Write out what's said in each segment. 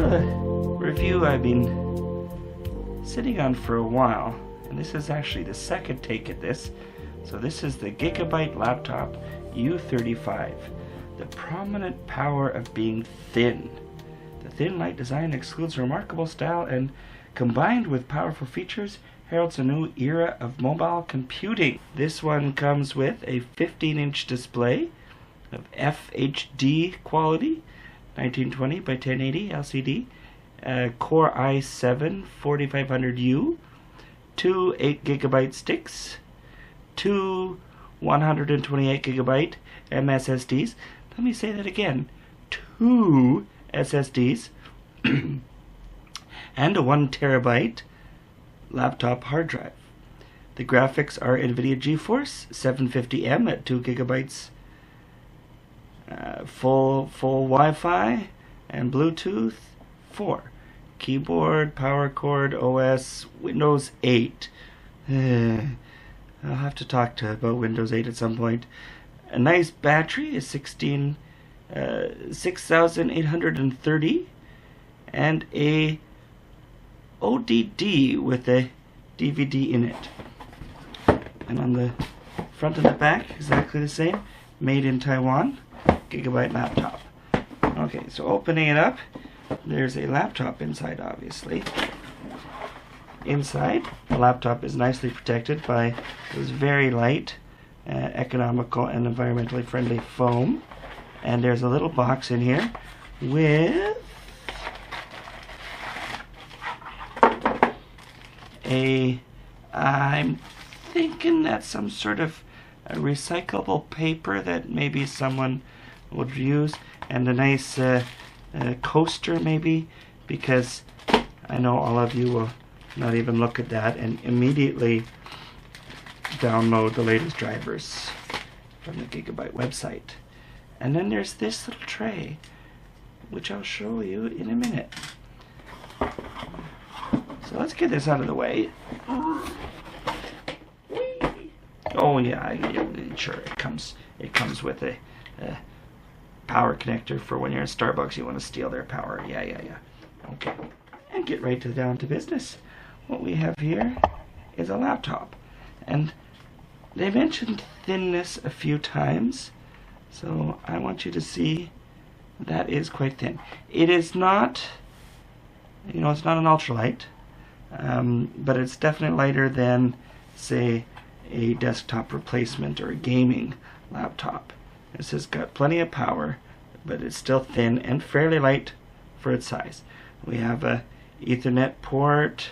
a review I've been sitting on for a while, and this is actually the second take at this. So this is the Gigabyte laptop U35. The prominent power of being thin. The thin, light design excludes remarkable style and, combined with powerful features, heralds a new era of mobile computing. This one comes with a 15-inch display of FHD quality, 1920 by 1080 LCD, Core i7 4500U, two 8GB sticks, two 128GB MSSDs. Let me say that again. Two SSDs and a 1TB laptop hard drive. The graphics are NVIDIA GeForce 750M at 2GB, full Wi-Fi and Bluetooth 4. Keyboard, power cord, OS, Windows 8. I'll have to talk about Windows 8 at some point. A nice battery is 6,830, and a ODD with a DVD in it. And on the front and the back, exactly the same. Made in Taiwan, Gigabyte laptop. Okay, so opening it up, there's a laptop inside, obviously. Inside, the laptop is nicely protected by this very light, economical and environmentally friendly foam. And there's a little box in here with I'm thinking that's some sort of a recyclable paper that maybe someone would use, and a nice coaster maybe, because I know all of you will not even look at that and immediately download the latest drivers from the Gigabyte website. And then there's this little tray, which I'll show you in a minute. So let's get this out of the way. Oh yeah, sure, it comes with a power connector for when you're at Starbucks, you want to steal their power. Yeah. Okay, and get right down to business. What we have here is a laptop, and they mentioned thinness a few times, so I want you to see that is quite thin. It is not, it's not an ultralight, but it's definitely lighter than, say, a desktop replacement or a gaming laptop. This has got plenty of power, but it's still thin and fairly light for its size. We have a Ethernet port,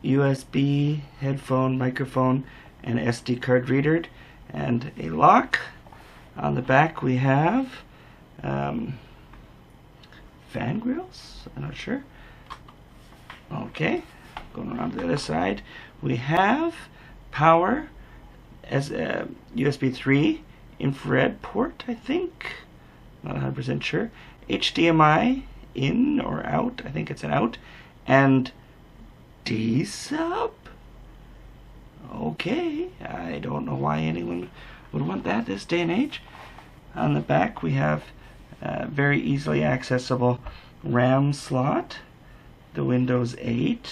USB, headphone, microphone, and SD card reader, and a lock. On the back we have fan grills, I'm not sure. Okay, going around to the other side, we have power as a USB 3 infrared port, I think, not 100% sure. HDMI in or out, I think it's an out, and D-sub. Okay, I don't know why anyone would want that this day and age. On the back we have a very easily accessible RAM slot, the Windows 8,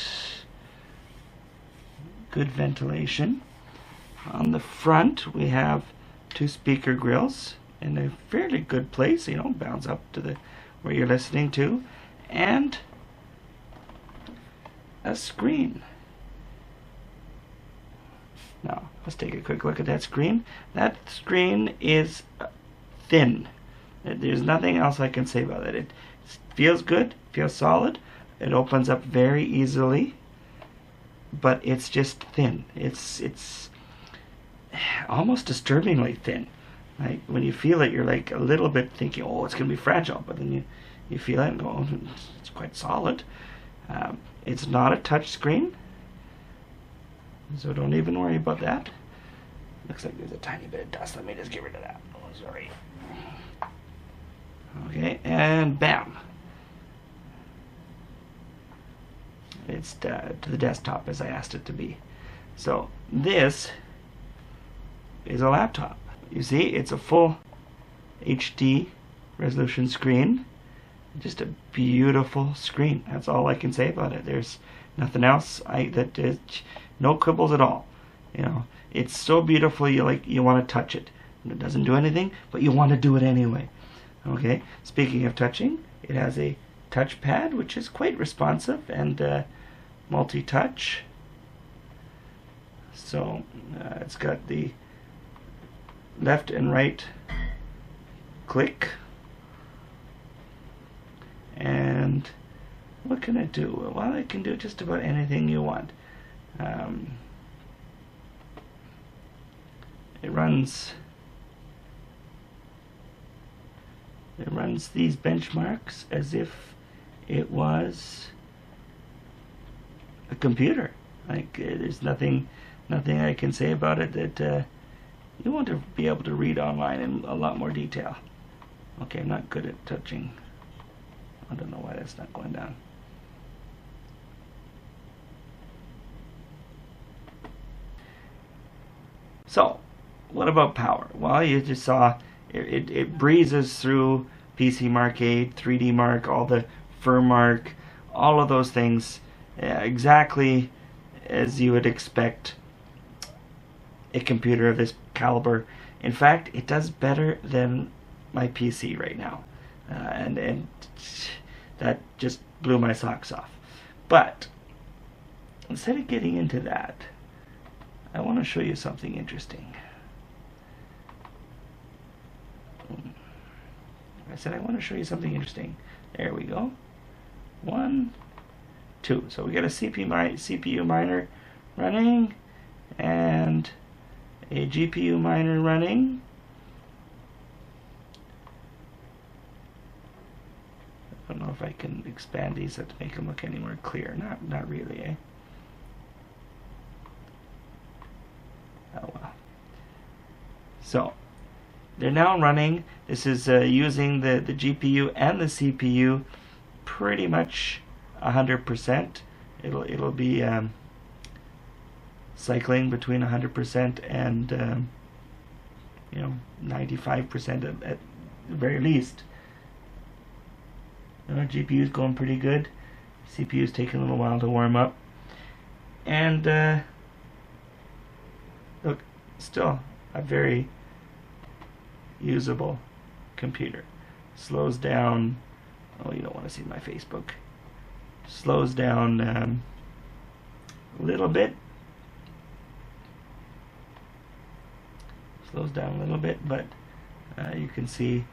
good ventilation. On the front we have two speaker grills in a fairly good place, bounce up to where you're listening to, and a screen. Now, let's take a quick look at that screen. That screen is thin. There's nothing else I can say about it. It feels good, feels solid. It opens up very easily, but it's just thin. It's almost disturbingly thin. Like when you feel it, you're like a little bit thinking, oh, it's going to be fragile, but then you feel it and go, oh, it's quite solid. It's not a touch screen, so don't even worry about that. Looks like there's a tiny bit of dust. Let me just get rid of that. Oh, sorry. Okay, and bam. It's to the desktop as I asked it to be. So this is a laptop. You see, it's a full HD resolution screen. just a beautiful screen. That's all I can say about it. There's nothing else. No quibbles at all. You know, it's so beautiful. You want to touch it. And it doesn't do anything, but you want to do it anyway. Okay. Speaking of touching, it has a touchpad which is quite responsive and multi-touch. So it's got the left and right click. And what can it do? Well, it can do just about anything you want. It runs these benchmarks as if it was a computer. Like there's nothing I can say about it that you want to be able to read online in a lot more detail. Okay, I'm not good at touching. I don't know why that's not going down. So, what about power? Well, you just saw it breezes through PC Mark 8, 3D Mark, all the FurMark, all of those things exactly as you would expect a computer of this caliber. In fact, it does better than my PC right now. And that just blew my socks off. But instead of getting into that, I want to show you something interesting. I said I want to show you something interesting. There we go. 1, 2. So we got a CPU miner running and a GPU miner running. I don't know if I can expand these to make them look any more clear. Not really, eh? Oh well. So they're now running. This is using the GPU and the CPU pretty much 100%. It'll be cycling between 100% and 95% at the very least. GPU is going pretty good. CPU is taking a little while to warm up. And look, still a very usable computer. Slows down. Oh, you don't want to see my Facebook. Slows down a little bit. Slows down a little bit, but you can see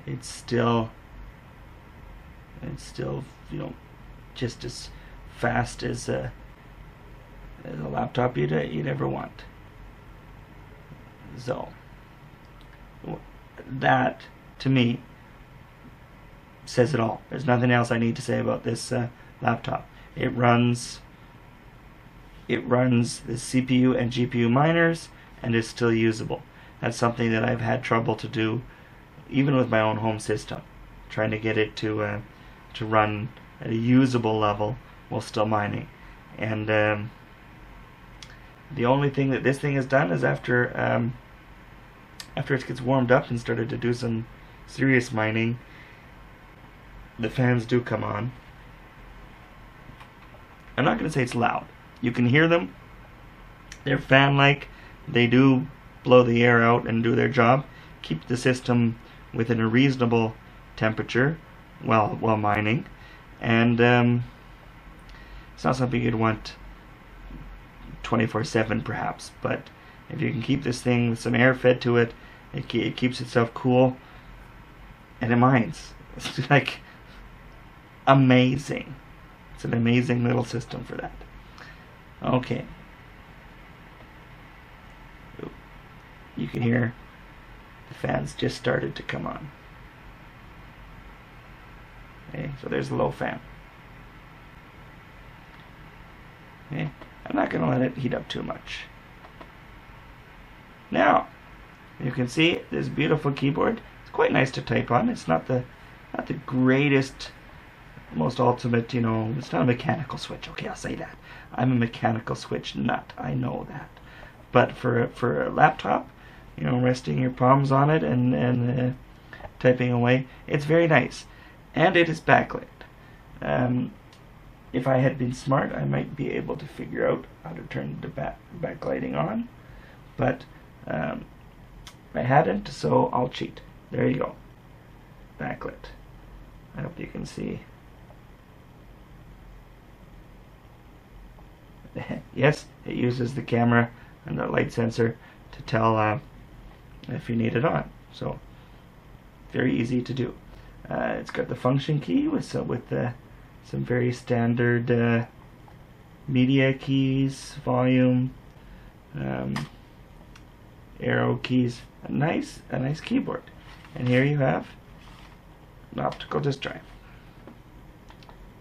it's still just as fast as a laptop you'd ever want. So that to me says it all. There's nothing else I need to say about this laptop. It runs the CPU and GPU miners and is still usable. That's something that I've had trouble to do even with my own home system, trying to get it to run at a usable level while still mining. And the only thing that this thing has done is after it gets warmed up and started to do some serious mining, the fans do come on. I'm not going to say it's loud. You can hear them. They're fan-like. They do blow the air out and do their job. Keep the system within a reasonable temperature while mining. And it's not something you'd want 24/7 perhaps, but if you can keep this thing with some air fed to it, it keeps itself cool and it mines. It's like amazing. It's an amazing little system for that. Okay. You can hear the fans just started to come on. Okay, so there's the low fan. Okay, I'm not going to let it heat up too much. Now, you can see this beautiful keyboard. It's quite nice to type on. It's not the greatest, most ultimate, it's not a mechanical switch. Okay, I'll say that. I'm a mechanical switch nut. I know that. But for a laptop, resting your palms on it and typing away, it's very nice. and it is backlit. If I had been smart, I might be able to figure out how to turn the backlighting on, but I hadn't, so I'll cheat. There you go. Backlit. I hope you can see. Yes, it uses the camera and the light sensor to tell if you need it on. So very easy to do. It's got the function key with some very standard media keys, volume, arrow keys. A nice keyboard. And here you have an optical disk drive.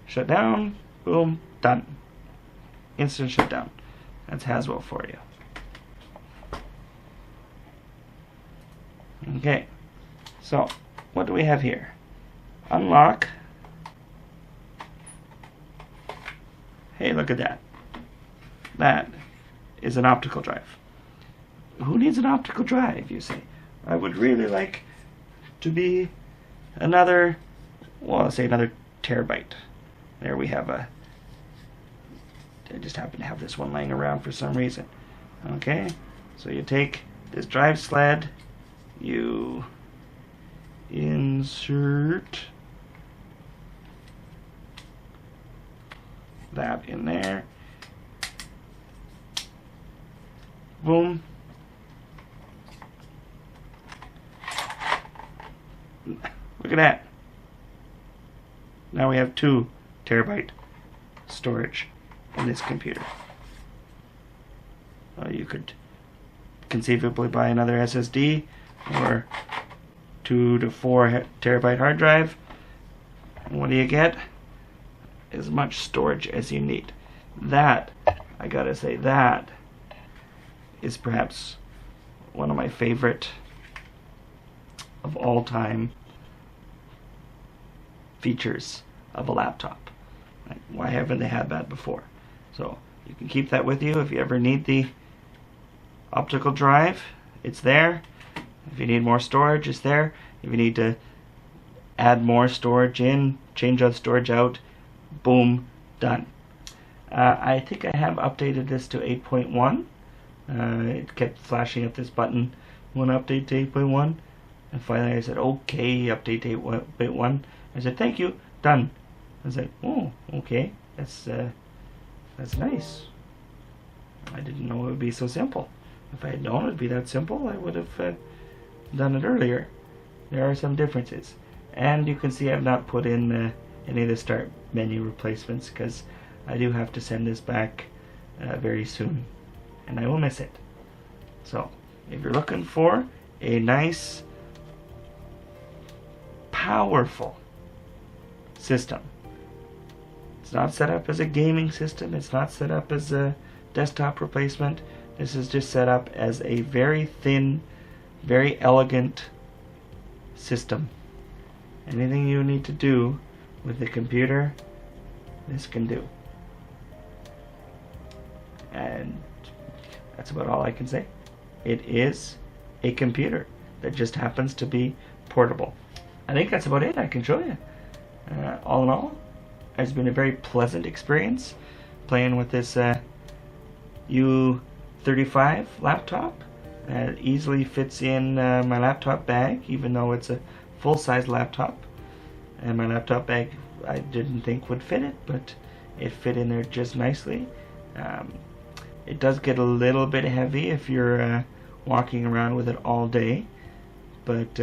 Shut down. Boom. Done. Instant shutdown. That's Haswell for you. Okay, so what do we have here? Unlock. Hey, look at that. That is an optical drive. Who needs an optical drive, you say? I would really like to be another, well, let's say another terabyte. There we have a, I just happen to have this one laying around for some reason. Okay, so you take this drive sled, you insert that in there, boom. Look at that. Now we have 2 terabyte storage in this computer. You could conceivably buy another SSD or 2 to 4 terabyte hard drive. And what do you get? As much storage as you need. That, I gotta say, that is perhaps one of my favorite of all time features of a laptop. Like, why haven't they had that before? So you can keep that with you if you ever need the optical drive. It's there. If you need more storage, it's there. If you need to add more storage in, change out storage out, boom, done. I think I have updated this to 8.1. It kept flashing up this button, want to update to 8.1, and finally I said, okay, update to 8.1. I said, thank you, done. I was like, oh, okay, that's nice. I didn't know it would be so simple. If I had known it would be that simple, I would have done it earlier. There are some differences. And you can see I've not put in any of the start menu replacements because I do have to send this back very soon. And I will miss it. So, if you're looking for a nice, powerful system, it's not set up as a gaming system, it's not set up as a desktop replacement. This is just set up as a very thin, very elegant system. Anything you need to do with the computer, this can do. And that's about all I can say. It is a computer that just happens to be portable. I think that's about it I can show you. All in all, it's been a very pleasant experience playing with this u35 laptop. It easily fits in my laptop bag, even though it's a full-size laptop. And my laptop bag I didn't think would fit it, but it fit in there just nicely. It does get a little bit heavy if you're walking around with it all day, but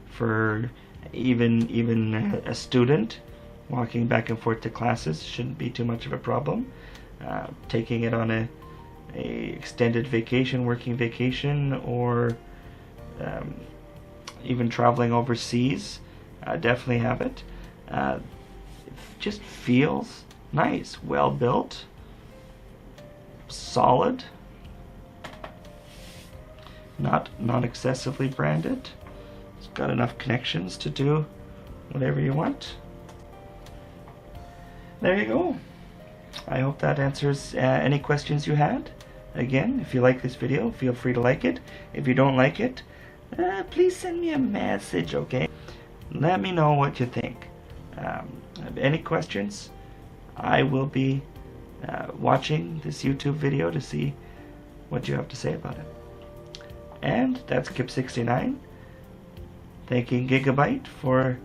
for even a student walking back and forth to classes shouldn't be too much of a problem. Taking it on a extended vacation, working vacation, or even traveling overseas, definitely have it. It just feels nice, well built, solid, not excessively branded. It's got enough connections to do whatever you want. There you go. I hope that answers any questions you had. Again, if you like this video, feel free to like it. If you don't like it, please send me a message, okay? let me know what you think. Have any questions? I will be watching this YouTube video to see what you have to say about it. And that's Kips69 thanking Gigabyte for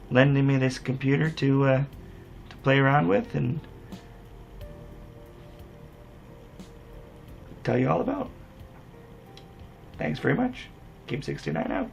lending me this computer to play around with and tell you all about. Thanks very much. Kips69 out.